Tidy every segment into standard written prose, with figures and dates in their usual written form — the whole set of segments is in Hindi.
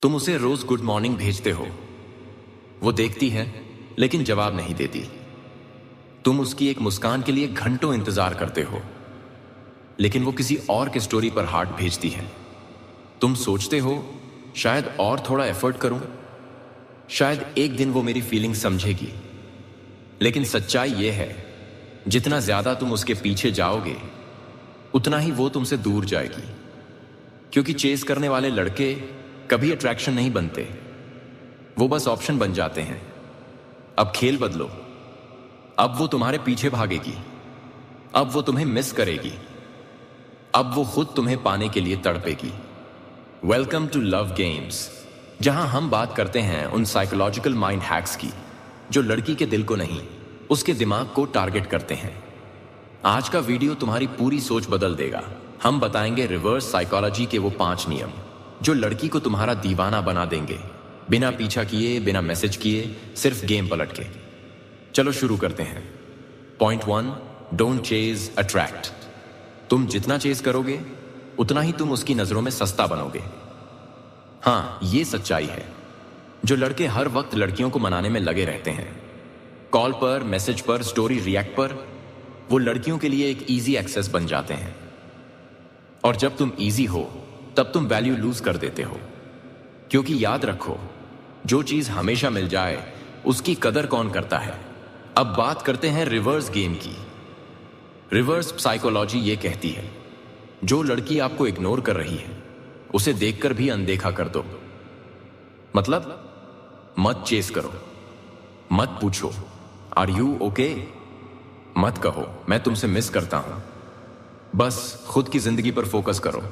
तुम उसे रोज गुड मॉर्निंग भेजते हो, वो देखती है लेकिन जवाब नहीं देती। तुम उसकी एक मुस्कान के लिए घंटों इंतजार करते हो, लेकिन वो किसी और के स्टोरी पर हार्ट भेजती है। तुम सोचते हो शायद और थोड़ा एफर्ट करूं, शायद एक दिन वो मेरी फीलिंग समझेगी। लेकिन सच्चाई ये है, जितना ज्यादा तुम उसके पीछे जाओगे उतना ही वो तुमसे दूर जाएगी। क्योंकि चेस करने वाले लड़के कभी अट्रैक्शन नहीं बनते, वो बस ऑप्शन बन जाते हैं। अब खेल बदलो। अब वो तुम्हारे पीछे भागेगी, अब वो तुम्हें मिस करेगी, अब वो खुद तुम्हें पाने के लिए तड़पेगी। वेलकम टू लव गेम्स, जहां हम बात करते हैं उन साइकोलॉजिकल माइंड हैक्स की जो लड़की के दिल को नहीं, उसके दिमाग को टारगेट करते हैं। आज का वीडियो तुम्हारी पूरी सोच बदल देगा। हम बताएंगे रिवर्स साइकोलॉजी के वो 5 नियम जो लड़की को तुम्हारा दीवाना बना देंगे, बिना पीछा किए, बिना मैसेज किए, सिर्फ गेम पलट के। चलो शुरू करते हैं। Point 1, don't chase, attract. तुम जितना चेज करोगे उतना ही तुम उसकी नजरों में सस्ता बनोगे। हाँ, ये सच्चाई है। जो लड़के हर वक्त लड़कियों को मनाने में लगे रहते हैं, कॉल पर, मैसेज पर, स्टोरी रिएक्ट पर, वो लड़कियों के लिए एक इजी एक्सेस बन जाते हैं। और जब तुम इजी हो तब तुम वैल्यू लूज कर देते हो। क्योंकि याद रखो, जो चीज हमेशा मिल जाए उसकी कदर कौन करता है। अब बात करते हैं रिवर्स गेम की। रिवर्स साइकोलॉजी ये कहती है, जो लड़की आपको इग्नोर कर रही है उसे देखकर भी अनदेखा कर दो। मतलब मत चेस करो, मत पूछो आर यू ओके, मत कहो मैं तुमसे मिस करता हूं। बस खुद की जिंदगी पर फोकस करो।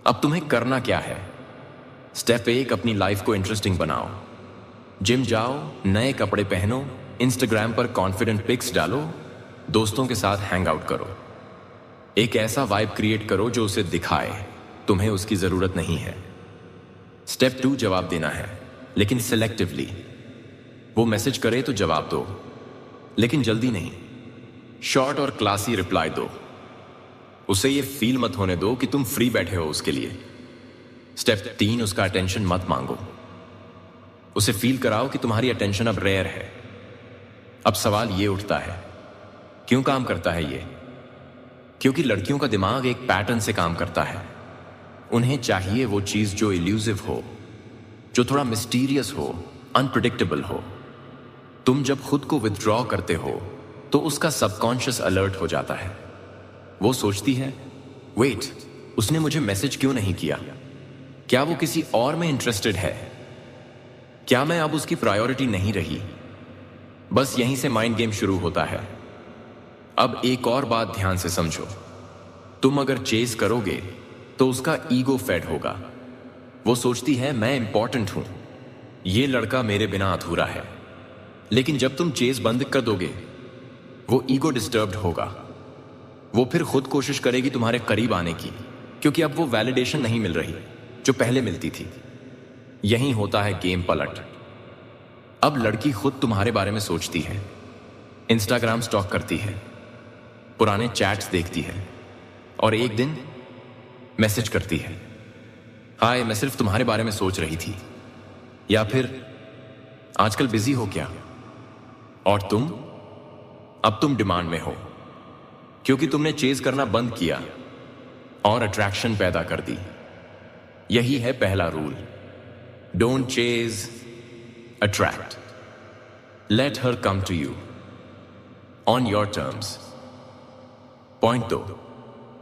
अब तुम्हें करना क्या है? स्टेप 1, अपनी लाइफ को इंटरेस्टिंग बनाओ। जिम जाओ, नए कपड़े पहनो, इंस्टाग्राम पर कॉन्फिडेंट पिक्स डालो, दोस्तों के साथ हैंग आउट करो। एक ऐसा वाइब क्रिएट करो जो उसे दिखाए तुम्हें उसकी जरूरत नहीं है। स्टेप 2, जवाब देना है, लेकिन सिलेक्टिवली। वो मैसेज करे तो जवाब दो, लेकिन जल्दी नहीं। शॉर्ट और क्लासी रिप्लाई दो। उसे ये फील मत होने दो कि तुम फ्री बैठे हो उसके लिए। स्टेप 3, उसका अटेंशन मत मांगो। उसे फील कराओ कि तुम्हारी अटेंशन अब रेयर है। अब सवाल ये उठता है, क्यों काम करता है ये? क्योंकि लड़कियों का दिमाग एक पैटर्न से काम करता है। उन्हें चाहिए वो चीज जो इल्यूसिव हो, जो थोड़ा मिस्टीरियस हो, अनप्रिडिक्टेबल हो। तुम जब खुद को विथड्रॉ करते हो तो उसका सबकॉन्शियस अलर्ट हो जाता है। वो सोचती है, वेट, उसने मुझे मैसेज क्यों नहीं किया? क्या वो किसी और में इंटरेस्टेड है? क्या मैं अब उसकी प्रायोरिटी नहीं रही? बस यहीं से माइंड गेम शुरू होता है। अब एक और बात ध्यान से समझो, तुम अगर चेज करोगे तो उसका ईगो फेड होगा। वो सोचती है मैं इंपॉर्टेंट हूं, ये लड़का मेरे बिना अधूरा है। लेकिन जब तुम चेज बंद कर दोगे, वो ईगो डिस्टर्ब्ड होगा। वो फिर खुद कोशिश करेगी तुम्हारे करीब आने की, क्योंकि अब वो वैलिडेशन नहीं मिल रही जो पहले मिलती थी। यही होता है गेम पलट। अब लड़की खुद तुम्हारे बारे में सोचती है, इंस्टाग्राम स्टॉक करती है, पुराने चैट्स देखती है, और एक दिन मैसेज करती है, हाय मैं सिर्फ तुम्हारे बारे में सोच रही थी। या फिर आजकल बिजी हो क्या? और अब तुम डिमांड में हो, क्योंकि तुमने चेज करना बंद किया और अट्रैक्शन पैदा कर दी। यही है पहला rule, don't chase, attract. Let her come to you on your terms. Point 2,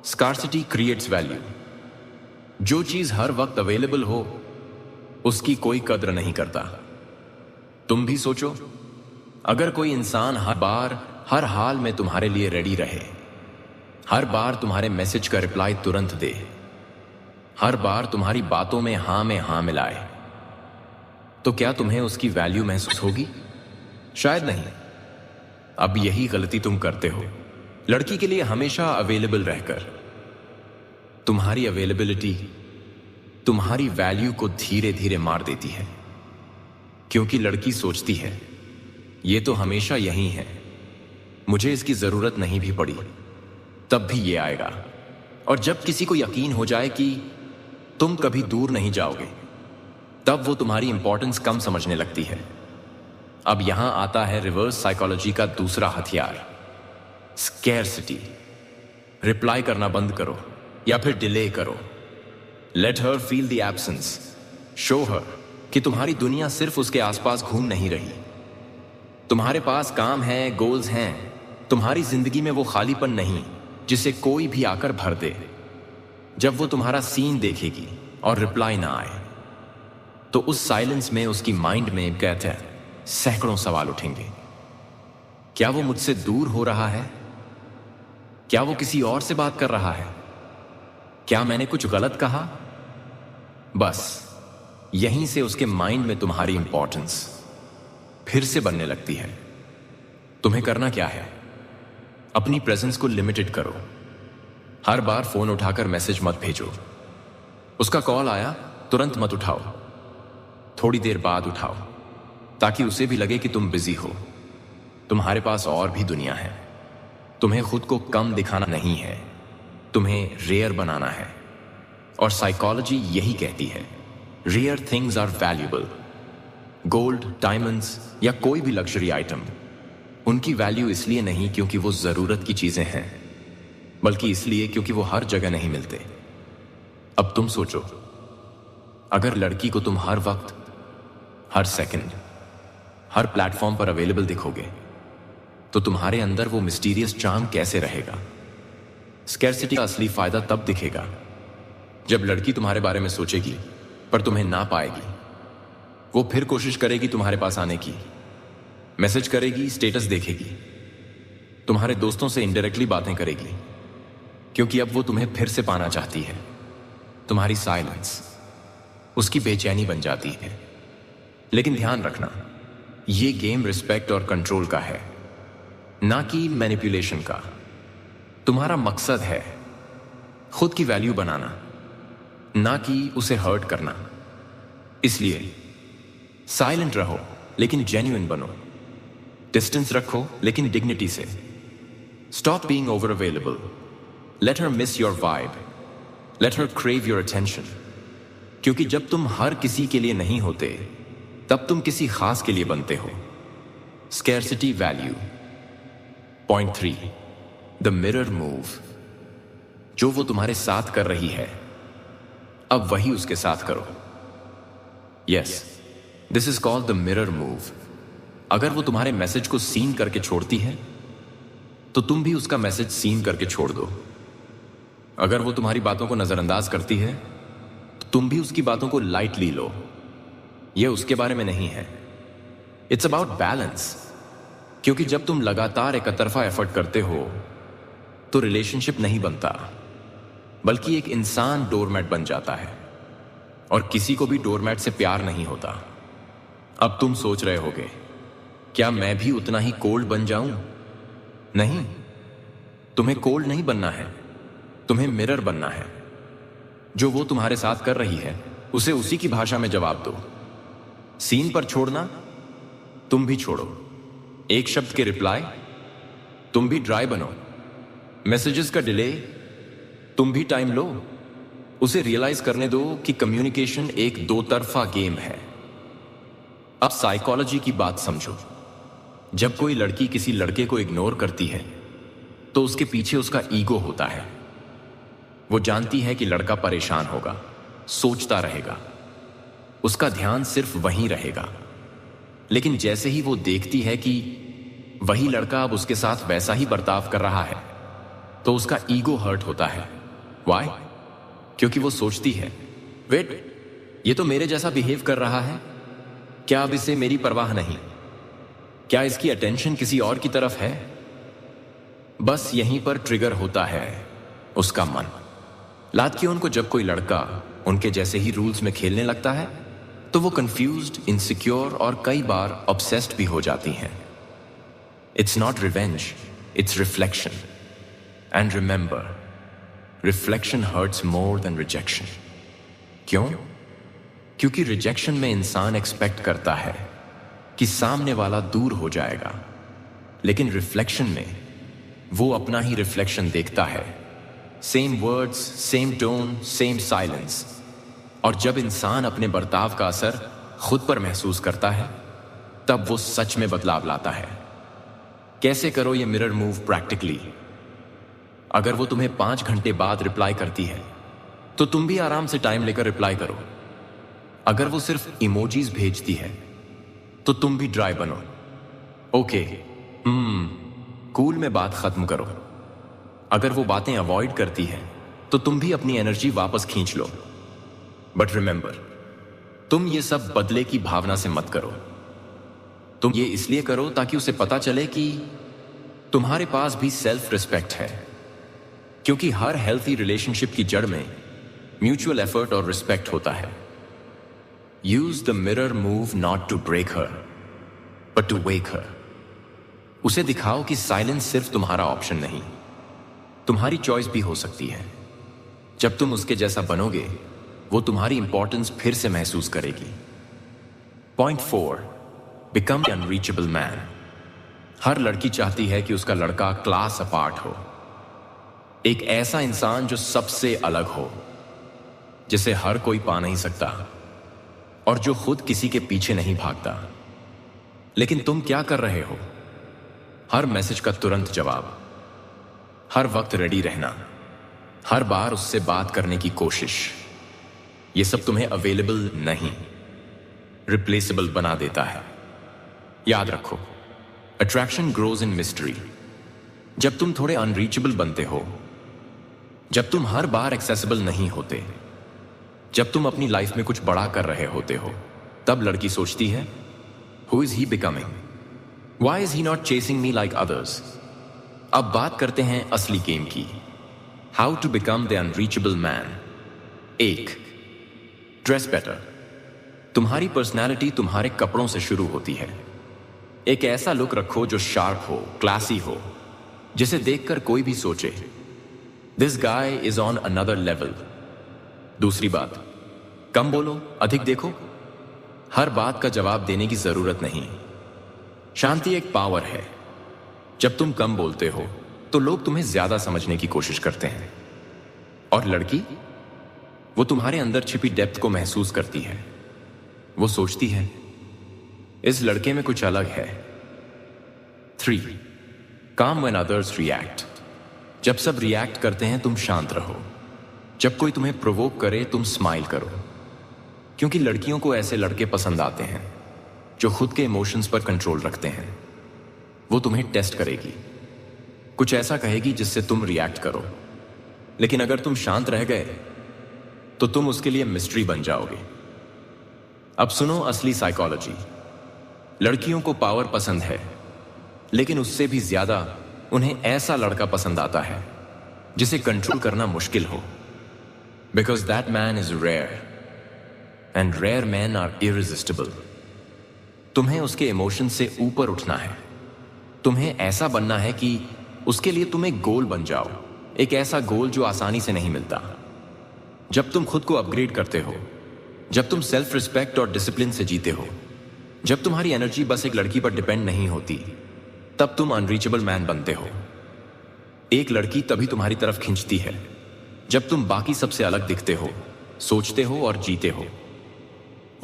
scarcity creates value. जो चीज हर वक्त अवेलेबल हो उसकी कोई कद्र नहीं करता। तुम भी सोचो, अगर कोई इंसान हर बार, हर हाल में तुम्हारे लिए रेडी रहे, हर बार तुम्हारे मैसेज का रिप्लाई तुरंत दे, हर बार तुम्हारी बातों में हां मिलाए, तो क्या तुम्हें उसकी वैल्यू महसूस होगी? शायद नहीं। अब यही गलती तुम करते हो, लड़की के लिए हमेशा अवेलेबल रहकर। तुम्हारी अवेलेबिलिटी तुम्हारी वैल्यू को धीरे धीरे मार देती है, क्योंकि लड़की सोचती है ये तो हमेशा यही है, मुझे इसकी जरूरत नहीं भी पड़ी तब भी ये आएगा। और जब किसी को यकीन हो जाए कि तुम कभी दूर नहीं जाओगे, तब वो तुम्हारी इंपॉर्टेंस कम समझने लगती है। अब यहां आता है रिवर्स साइकोलॉजी का दूसरा हथियार, स्कैरसिटी। रिप्लाई करना बंद करो या फिर डिले करो। Let her feel the absence. Show her कि तुम्हारी दुनिया सिर्फ उसके आसपास घूम नहीं रही। तुम्हारे पास काम है, गोल्स हैं। तुम्हारी जिंदगी में वो खालीपन नहीं जिसे कोई भी आकर भर दे। जब वो तुम्हारा सीन देखेगी और रिप्लाई ना आए, तो उस साइलेंस में उसकी माइंड में कहते हैं सैकड़ों सवाल उठेंगे। क्या वो मुझसे दूर हो रहा है? क्या वो किसी और से बात कर रहा है? क्या मैंने कुछ गलत कहा? बस यहीं से उसके माइंड में तुम्हारी इंपॉर्टेंस फिर से बनने लगती है। तुम्हें करना क्या है? अपनी प्रेजेंस को लिमिटेड करो। हर बार फोन उठाकर मैसेज मत भेजो। उसका कॉल आया तुरंत मत उठाओ, थोड़ी देर बाद उठाओ, ताकि उसे भी लगे कि तुम बिजी हो। तुम्हारे पास और भी दुनिया है। तुम्हें खुद को कम दिखाना नहीं है, तुम्हें रेयर बनाना है। और साइकोलॉजी यही कहती है, rare things are valuable. Gold, diamonds या कोई भी लग्जरी आइटम, उनकी वैल्यू इसलिए नहीं क्योंकि वो जरूरत की चीजें हैं, बल्कि इसलिए क्योंकि वो हर जगह नहीं मिलते। अब तुम सोचो, अगर लड़की को तुम हर वक्त, हर सेकंड, हर प्लेटफॉर्म पर अवेलेबल दिखोगे, तो तुम्हारे अंदर वो मिस्टीरियस चार्म कैसे रहेगा? स्कैरसिटी का असली फायदा तब दिखेगा जब लड़की तुम्हारे बारे में सोचेगी पर तुम्हें ना पाएगी। वो फिर कोशिश करेगी तुम्हारे पास आने की, मैसेज करेगी, स्टेटस देखेगी, तुम्हारे दोस्तों से इनडायरेक्टली बातें करेगी, क्योंकि अब वो तुम्हें फिर से पाना चाहती है। तुम्हारी साइलेंस उसकी बेचैनी बन जाती है। लेकिन ध्यान रखना, ये गेम रिस्पेक्ट और कंट्रोल का है, ना कि मैनिपुलेशन का। तुम्हारा मकसद है खुद की वैल्यू बनाना, ना कि उसे हर्ट करना। इसलिए साइलेंट रहो लेकिन जेन्युइन बनो। डिस्टेंस रखो लेकिन डिग्निटी से। Stop being over available. Let her miss your vibe. Let her crave your attention. क्योंकि जब तुम हर किसी के लिए नहीं होते, तब तुम किसी खास के लिए बनते हो। Scarcity value. Point 3, the mirror move. जो वो तुम्हारे साथ कर रही है, अब वही उसके साथ करो। Yes, this is called the mirror move. अगर वो तुम्हारे मैसेज को सीन करके छोड़ती है, तो तुम भी उसका मैसेज सीन करके छोड़ दो। अगर वो तुम्हारी बातों को नजरअंदाज करती है, तो तुम भी उसकी बातों को लाइटली लो। यह उसके बारे में नहीं है, इट्स अबाउट बैलेंस। क्योंकि जब तुम लगातार एक तरफा एफर्ट करते हो, तो रिलेशनशिप नहीं बनता, बल्कि एक इंसान डोरमैट बन जाता है। और किसी को भी डोरमैट से प्यार नहीं होता। अब तुम सोच रहे होगे, क्या मैं भी उतना ही कोल्ड बन जाऊं? नहीं, तुम्हें कोल्ड नहीं बनना है, तुम्हें मिरर बनना है। जो वो तुम्हारे साथ कर रही है, उसे उसी की भाषा में जवाब दो। सीन पर छोड़ना, तुम भी छोड़ो। एक शब्द के रिप्लाई, तुम भी ड्राई बनो। मैसेजेस का डिले, तुम भी टाइम लो। उसे रियलाइज करने दो कि कम्युनिकेशन एक दो तरफा गेम है। अब साइकोलॉजी की बात समझो। जब कोई लड़की किसी लड़के को इग्नोर करती है, तो उसके पीछे उसका ईगो होता है। वो जानती है कि लड़का परेशान होगा, सोचता रहेगा, उसका ध्यान सिर्फ वहीं रहेगा। लेकिन जैसे ही वो देखती है कि वही लड़का अब उसके साथ वैसा ही बर्ताव कर रहा है, तो उसका ईगो हर्ट होता है। व्हाई? क्योंकि वो सोचती है, वेट, ये तो मेरे जैसा बिहेव कर रहा है, क्या अब इसे मेरी परवाह नहीं? क्या इसकी अटेंशन किसी और की तरफ है? बस यहीं पर ट्रिगर होता है उसका मन। लात की उनको जब कोई लड़का उनके जैसे ही रूल्स में खेलने लगता है, तो वो कंफ्यूज्ड, इनसिक्योर और कई बार ऑब्सेस्ड भी हो जाती हैं। It's not revenge, it's reflection. And remember, reflection hurts more than rejection. क्यों? क्योंकि रिजेक्शन में इंसान एक्सपेक्ट करता है कि सामने वाला दूर हो जाएगा, लेकिन रिफ्लेक्शन में वो अपना ही रिफ्लेक्शन देखता है। Same words, same tone, same silence, और जब इंसान अपने बर्ताव का असर खुद पर महसूस करता है तब वो सच में बदलाव लाता है। कैसे करो ये मिरर मूव प्रैक्टिकली। अगर वो तुम्हें 5 घंटे बाद रिप्लाई करती है तो तुम भी आराम से टाइम लेकर रिप्लाई करो। अगर वो सिर्फ इमोजीज भेजती है तो तुम भी ड्राई बनो। ओके कूल में बात खत्म करो। अगर वो बातें अवॉइड करती है तो तुम भी अपनी एनर्जी वापस खींच लो। बट रिमेंबर, तुम ये सब बदले की भावना से मत करो। तुम ये इसलिए करो ताकि उसे पता चले कि तुम्हारे पास भी सेल्फ रिस्पेक्ट है। क्योंकि हर हेल्थी रिलेशनशिप की जड़ में म्यूचुअल एफर्ट और रिस्पेक्ट होता है। Use the mirror move not to break her but to wake her. उसे दिखाओ कि साइलेंस सिर्फ तुम्हारा ऑप्शन नहीं, तुम्हारी चॉइस भी हो सकती है। जब तुम उसके जैसा बनोगे वो तुम्हारी इंपॉर्टेंस फिर से महसूस करेगी। Point 4, become the unreachable man. हर लड़की चाहती है कि उसका लड़का क्लास अपार्ट हो, एक ऐसा इंसान जो सबसे अलग हो, जिसे हर कोई पा नहीं सकता और जो खुद किसी के पीछे नहीं भागता। लेकिन तुम क्या कर रहे हो? हर मैसेज का तुरंत जवाब, हर वक्त रेडी रहना, हर बार उससे बात करने की कोशिश। यह सब तुम्हें अवेलेबल नहीं, रिप्लेसेबल बना देता है। याद रखो, अट्रैक्शन ग्रोज इन मिस्ट्री। जब तुम थोड़े अनरीचेबल बनते हो, जब तुम हर बार एक्सेसिबल नहीं होते, जब तुम अपनी लाइफ में कुछ बड़ा कर रहे होते हो, तब लड़की सोचती है, who is he becoming? Why is he not chasing me like others? अब बात करते हैं असली गेम की। How to become the unreachable man. 1, dress better. तुम्हारी पर्सनैलिटी तुम्हारे कपड़ों से शुरू होती है। एक ऐसा लुक रखो जो शार्प हो, क्लासी हो, जिसे देखकर कोई भी सोचे, this guy is on another level. दूसरी बात, कम बोलो, अधिक देखो। हर बात का जवाब देने की जरूरत नहीं। शांति एक पावर है। जब तुम कम बोलते हो तो लोग तुम्हें ज्यादा समझने की कोशिश करते हैं। और लड़की, वो तुम्हारे अंदर छिपी डेप्थ को महसूस करती है। वो सोचती है, इस लड़के में कुछ अलग है। 3, काम व्हेन अदर्स रिएक्ट। जब सब रिएक्ट करते हैं तुम शांत रहो। जब कोई तुम्हें प्रोवोक करे तुम स्माइल करो। क्योंकि लड़कियों को ऐसे लड़के पसंद आते हैं जो खुद के इमोशंस पर कंट्रोल रखते हैं। वो तुम्हें टेस्ट करेगी, कुछ ऐसा कहेगी जिससे तुम रिएक्ट करो। लेकिन अगर तुम शांत रह गए तो तुम उसके लिए मिस्ट्री बन जाओगे। अब सुनो असली साइकोलॉजी। लड़कियों को पावर पसंद है, लेकिन उससे भी ज्यादा उन्हें ऐसा लड़का पसंद आता है जिसे कंट्रोल करना मुश्किल हो। Because that man is rare and rare man are irresistible. तुम्हें उसके इमोशन से ऊपर उठना है। तुम्हें ऐसा बनना है कि उसके लिए तुम एक गोल बन जाओ, एक ऐसा गोल जो आसानी से नहीं मिलता। जब तुम खुद को अपग्रेड करते हो, जब तुम सेल्फ रिस्पेक्ट और डिसिप्लिन से जीते हो, जब तुम्हारी एनर्जी बस एक लड़की पर डिपेंड नहीं होती, तब तुम अनरीचेबल मैन बनते हो। एक लड़की तभी तुम्हारी तरफ खींचती है जब तुम बाकी सबसे अलग दिखते हो, सोचते हो और जीते हो।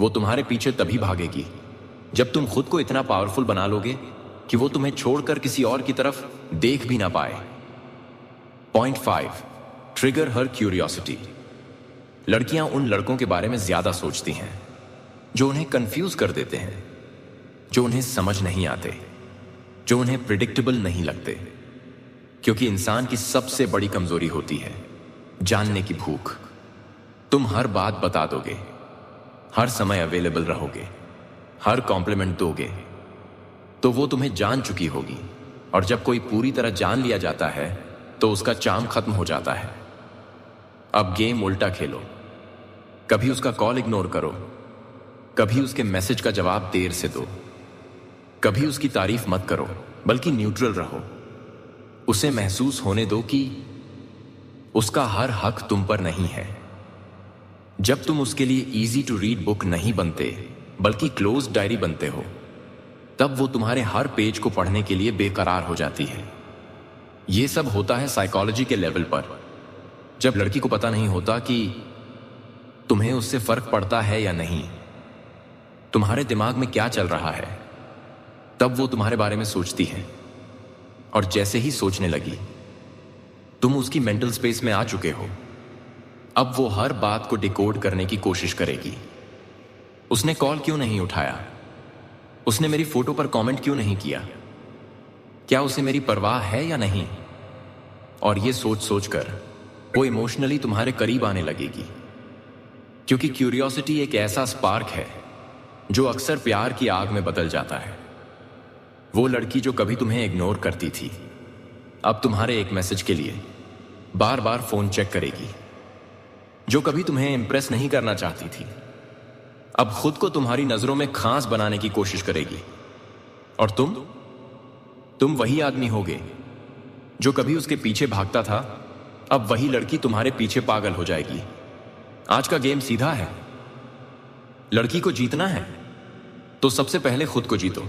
वो तुम्हारे पीछे तभी भागेगी जब तुम खुद को इतना पावरफुल बना लोगे कि वो तुम्हें छोड़कर किसी और की तरफ देख भी ना पाए। पॉइंट 5, ट्रिगर हर क्यूरियोसिटी। लड़कियां उन लड़कों के बारे में ज्यादा सोचती हैं जो उन्हें कंफ्यूज कर देते हैं, जो उन्हें समझ नहीं आते, जो उन्हें प्रिडिक्टेबल नहीं लगते। क्योंकि इंसान की सबसे बड़ी कमजोरी होती है जानने की भूख। तुम हर बात बता दोगे, हर समय अवेलेबल रहोगे, हर कॉम्प्लीमेंट दोगे, तो वो तुम्हें जान चुकी होगी। और जब कोई पूरी तरह जान लिया जाता है तो उसका चार्म खत्म हो जाता है। अब गेम उल्टा खेलो। कभी उसका कॉल इग्नोर करो, कभी उसके मैसेज का जवाब देर से दो, कभी उसकी तारीफ मत करो, बल्कि न्यूट्रल रहो। उसे महसूस होने दो कि उसका हर हक तुम पर नहीं है। जब तुम उसके लिए इजी टू रीड बुक नहीं बनते, बल्कि क्लोज डायरी बनते हो, तब वो तुम्हारे हर पेज को पढ़ने के लिए बेकरार हो जाती है। यह सब होता है साइकोलॉजी के लेवल पर। जब लड़की को पता नहीं होता कि तुम्हें उससे फर्क पड़ता है या नहीं, तुम्हारे दिमाग में क्या चल रहा है, तब वो तुम्हारे बारे में सोचती है। और जैसे ही सोचने लगी, तुम उसकी मेंटल स्पेस में आ चुके हो। अब वो हर बात को डिकोड करने की कोशिश करेगी। उसने कॉल क्यों नहीं उठाया? उसने मेरी फोटो पर कमेंट क्यों नहीं किया? क्या उसे मेरी परवाह है या नहीं? और ये सोच सोचकर वो इमोशनली तुम्हारे करीब आने लगेगी, क्योंकि क्यूरियोसिटी एक ऐसा स्पार्क है जो अक्सर प्यार की आग में बदल जाता है। वो लड़की जो कभी तुम्हें इग्नोर करती थी, अब तुम्हारे एक मैसेज के लिए बार बार फोन चेक करेगी। जो कभी तुम्हें इंप्रेस नहीं करना चाहती थी, अब खुद को तुम्हारी नजरों में खास बनाने की कोशिश करेगी। और तुम वही आदमी होगे जो कभी उसके पीछे भागता था, अब वही लड़की तुम्हारे पीछे पागल हो जाएगी। आज का गेम सीधा है। लड़की को जीतना है तो सबसे पहले खुद को जीतो।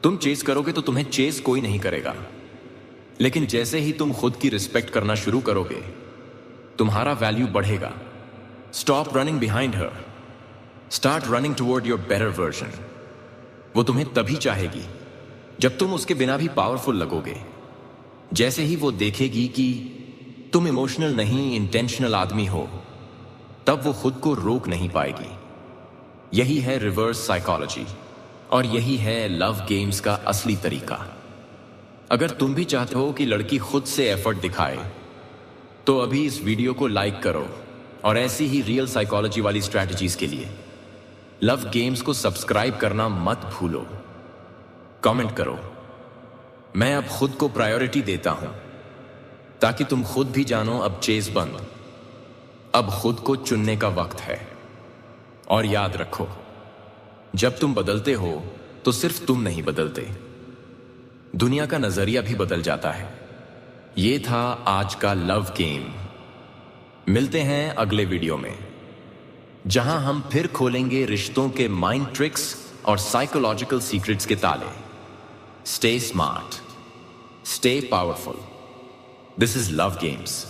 तुम चेस करोगे तो तुम्हें चेस कोई नहीं करेगा, लेकिन जैसे ही तुम खुद की रिस्पेक्ट करना शुरू करोगे, तुम्हारा वैल्यू बढ़ेगा। Stop running behind her, start running toward your better version. वो तुम्हें तभी चाहेगी जब तुम उसके बिना भी पावरफुल लगोगे। जैसे ही वो देखेगी कि तुम इमोशनल नहीं, इंटेंशनल आदमी हो, तब वो खुद को रोक नहीं पाएगी। यही है रिवर्स साइकोलॉजी, और यही है लव गेम्स का असली तरीका। अगर तुम भी चाहते हो कि लड़की खुद से एफर्ट दिखाए, तो अभी इस वीडियो को लाइक करो, और ऐसी ही रियल साइकोलॉजी वाली स्ट्रैटेजीज के लिए लव गेम्स को सब्सक्राइब करना मत भूलो। कमेंट करो, मैं अब खुद को प्रायोरिटी देता हूं, ताकि तुम खुद भी जानो अब चेस बंद, अब खुद को चुनने का वक्त है। और याद रखो, जब तुम बदलते हो तो सिर्फ तुम नहीं बदलते, दुनिया का नजरिया भी बदल जाता है। ये था आज का लव गेम। मिलते हैं अगले वीडियो में, जहां हम फिर खोलेंगे रिश्तों के माइंड ट्रिक्स और साइकोलॉजिकल सीक्रेट्स के ताले। Stay smart, stay powerful. This is love games.